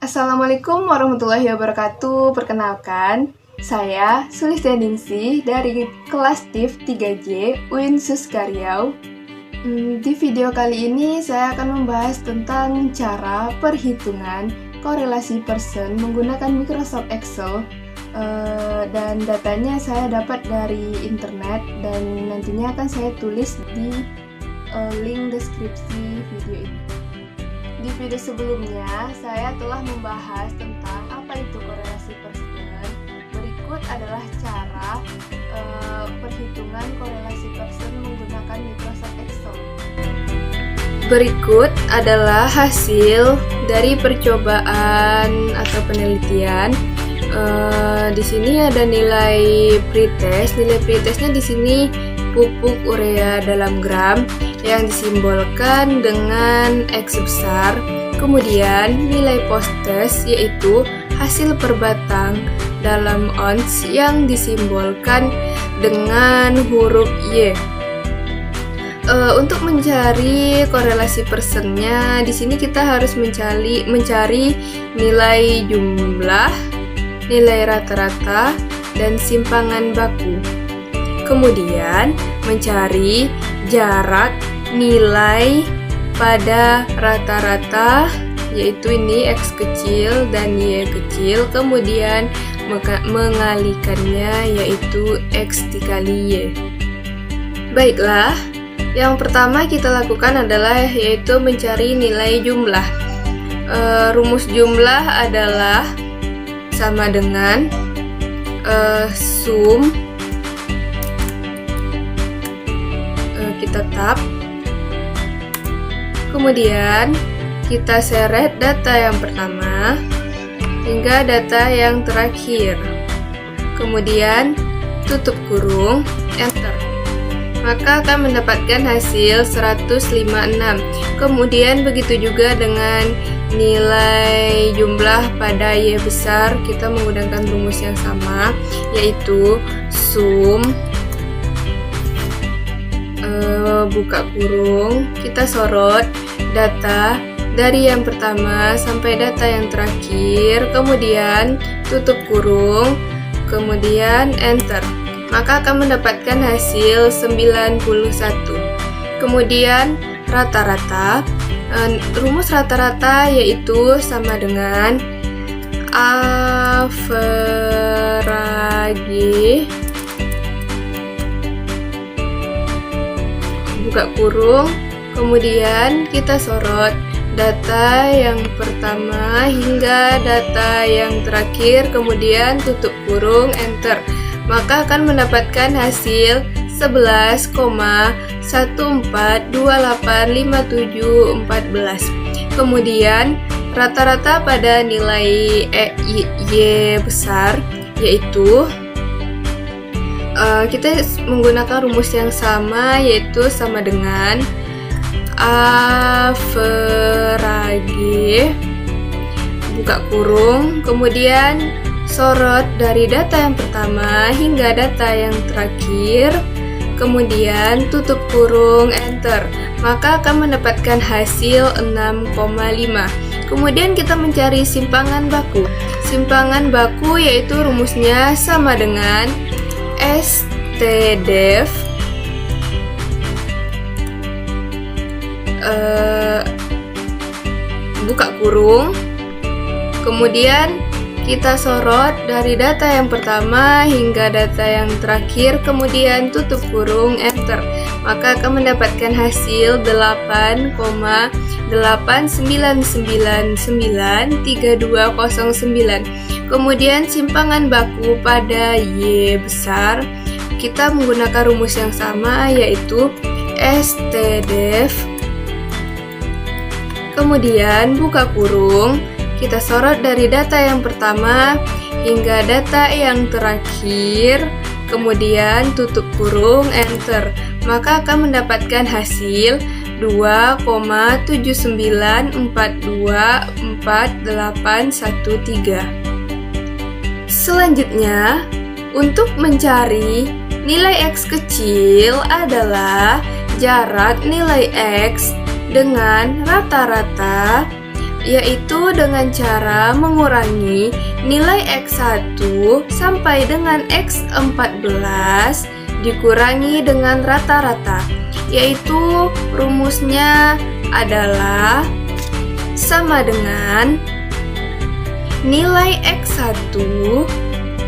Assalamualaikum warahmatullahi wabarakatuh. Perkenalkan, saya Sulistianingsih dari kelas TIF 3J UIN Suska Riau. Di video kali ini saya akan membahas tentang cara perhitungan korelasi person menggunakan Microsoft Excel, dan datanya saya dapat dari internet dan nantinya akan saya tulis di link deskripsi video ini. Di video sebelumnya, saya telah membahas tentang apa itu korelasi person. Berikut adalah cara perhitungan korelasi person menggunakan Microsoft Excel. Berikut adalah hasil dari percobaan atau penelitian. Di sini ada nilai pretest. Nilai pretestnya di sini pupuk urea dalam gram yang disimbolkan dengan X besar. Kemudian nilai post-test yaitu hasil per batang dalam ons yang disimbolkan dengan huruf Y. Untuk mencari korelasi personnya, di sini kita harus mencari nilai jumlah, nilai rata-rata, dan simpangan baku. Kemudian mencari jarak nilai pada rata-rata, yaitu ini X kecil dan Y kecil, kemudian mengalikannya yaitu X dikali Y. Baiklah, yang pertama kita lakukan adalah yaitu mencari nilai jumlah. Rumus jumlah adalah sama dengan sum, kita tab, kemudian kita seret data yang pertama hingga data yang terakhir, kemudian tutup kurung, enter, maka akan mendapatkan hasil 156. Kemudian begitu juga dengan nilai jumlah pada Y besar, kita menggunakan rumus yang sama, yaitu sum, buka kurung, kita sorot data dari yang pertama sampai data yang terakhir, kemudian tutup kurung, kemudian enter, maka akan mendapatkan hasil 91. Kemudian rata-rata, rumus rata-rata yaitu sama dengan average, buka kurung, kemudian kita sorot data yang pertama hingga data yang terakhir, kemudian tutup kurung, enter, maka akan mendapatkan hasil 11,14285714. Kemudian rata-rata pada nilai Y besar yaitu kita menggunakan rumus yang sama, yaitu sama dengan average, buka kurung, kemudian sorot dari data yang pertama hingga data yang terakhir, kemudian tutup kurung, enter, maka akan mendapatkan hasil 6,5. Kemudian kita mencari simpangan baku. Simpangan baku yaitu rumusnya sama dengan STDEF buka kurung, kemudian kita sorot dari data yang pertama hingga data yang terakhir, kemudian tutup kurung, enter, maka akan mendapatkan hasil 8,89993209. Kemudian simpangan baku pada Y besar, kita menggunakan rumus yang sama, yaitu STDEF, kemudian buka kurung, kita sorot dari data yang pertama hingga data yang terakhir, kemudian tutup kurung, enter, maka akan mendapatkan hasil 2,79424813. Selanjutnya, untuk mencari nilai X kecil adalah jarak nilai X dengan rata-rata yaitu dengan cara mengurangi nilai X1 sampai dengan X14 dikurangi dengan rata-rata, yaitu rumusnya adalah sama dengan nilai X1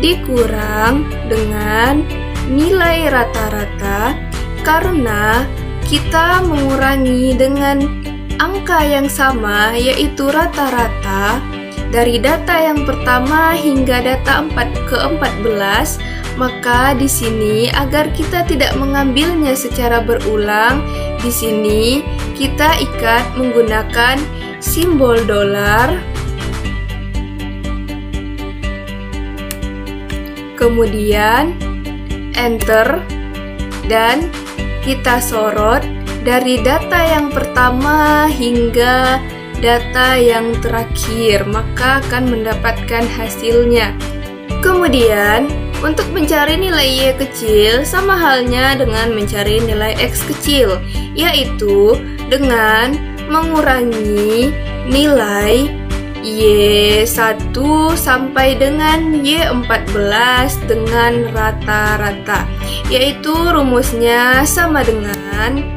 dikurang dengan nilai rata-rata, karena kita mengurangi dengan angka yang sama, yaitu rata-rata, dari data yang pertama hingga data ke-14. Maka di sini agar kita tidak mengambilnya secara berulang, di sini kita ikat menggunakan simbol dolar. Kemudian enter dan kita sorot dari data yang pertama hingga data yang terakhir, maka akan mendapatkan hasilnya. Kemudian untuk mencari nilai Y kecil sama halnya dengan mencari nilai X kecil, yaitu dengan mengurangi nilai Y1 sampai dengan Y14 dengan rata-rata, yaitu rumusnya sama dengan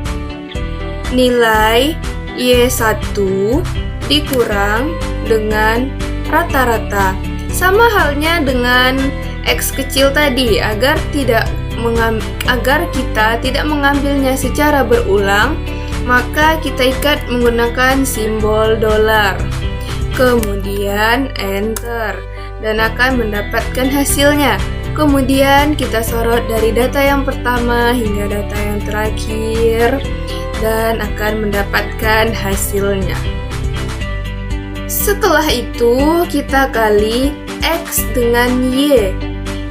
nilai Y1 dikurang dengan rata-rata. Sama halnya dengan X kecil tadi, agar kita tidak mengambilnya secara berulang, maka kita ikat menggunakan simbol dolar. Kemudian enter dan akan mendapatkan hasilnya. Kemudian kita sorot dari data yang pertama hingga data yang terakhir dan akan mendapatkan hasilnya. Setelah itu kita kali X dengan Y,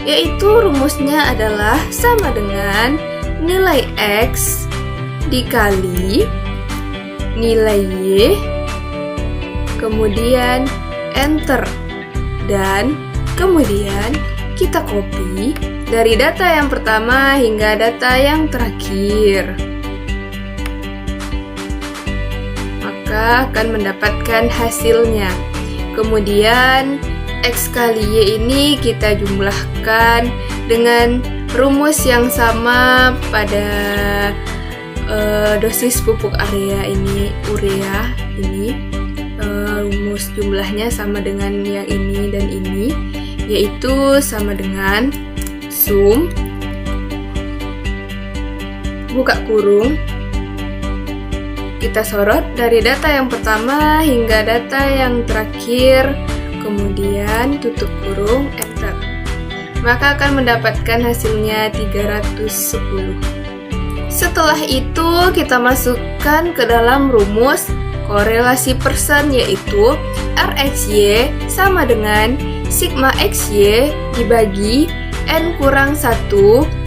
yaitu rumusnya adalah sama dengan nilai X dikali nilai Y, kemudian enter, dan kemudian kita copy dari data yang pertama hingga data yang terakhir, maka akan mendapatkan hasilnya. Kemudian X kali Y ini kita jumlahkan dengan rumus yang sama pada dosis pupuk urea ini, rumus jumlahnya sama dengan yang ini dan ini, yaitu sama dengan sum buka kurung, kita sorot dari data yang pertama hingga data yang terakhir, kemudian tutup kurung, enter, maka akan mendapatkan hasilnya 310. Setelah itu kita masukkan ke dalam rumus korelasi persen, yaitu RXY sama dengan sigma XY dibagi N kurang 1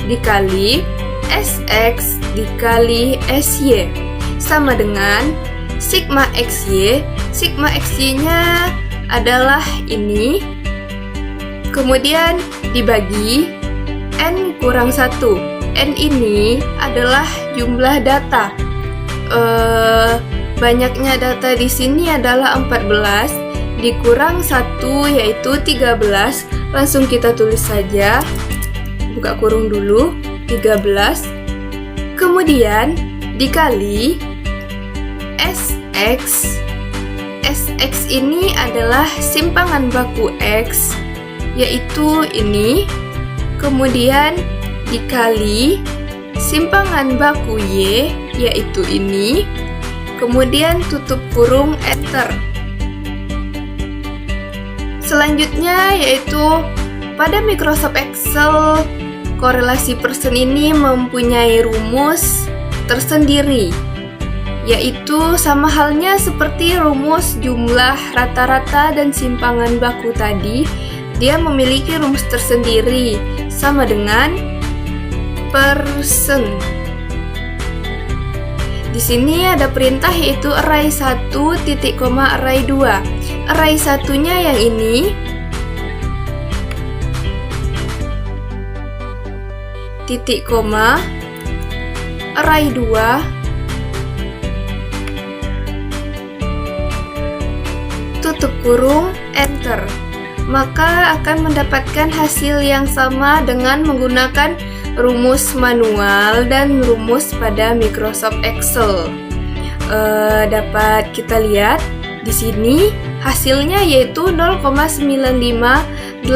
dikali SX dikali SY sama dengan sigma XY. Sigma XY nya adalah ini, kemudian dibagi N kurang 1. N ini adalah jumlah data. Banyaknya data di sini adalah 14 dikurang 1 yaitu 13. Langsung kita tulis saja. Buka kurung dulu, 13. Kemudian dikali SX. SX ini adalah simpangan baku X, yaitu ini. Kemudian dikali simpangan baku Y, yaitu ini. Kemudian tutup kurung, enter. Selanjutnya yaitu pada Microsoft Excel, korelasi persen ini mempunyai rumus tersendiri, yaitu sama halnya seperti rumus jumlah rata-rata dan simpangan baku tadi. Dia memiliki rumus tersendiri sama dengan persen. Di sini ada perintah yaitu array 1 titik koma array 2. Array satunya yang ini, titik koma array 2 tutup kurung, enter. Maka akan mendapatkan hasil yang sama dengan menggunakan rumus manual dan rumus pada Microsoft Excel. Dapat kita lihat di sini hasilnya yaitu 0,958893343.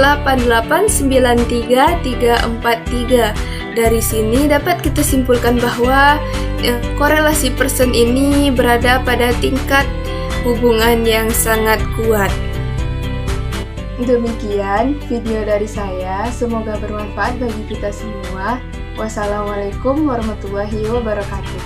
Dari sini dapat kita simpulkan bahwa korelasi person ini berada pada tingkat hubungan yang sangat kuat. Demikian video dari saya, semoga bermanfaat bagi kita semua. Wassalamualaikum warahmatullahi wabarakatuh.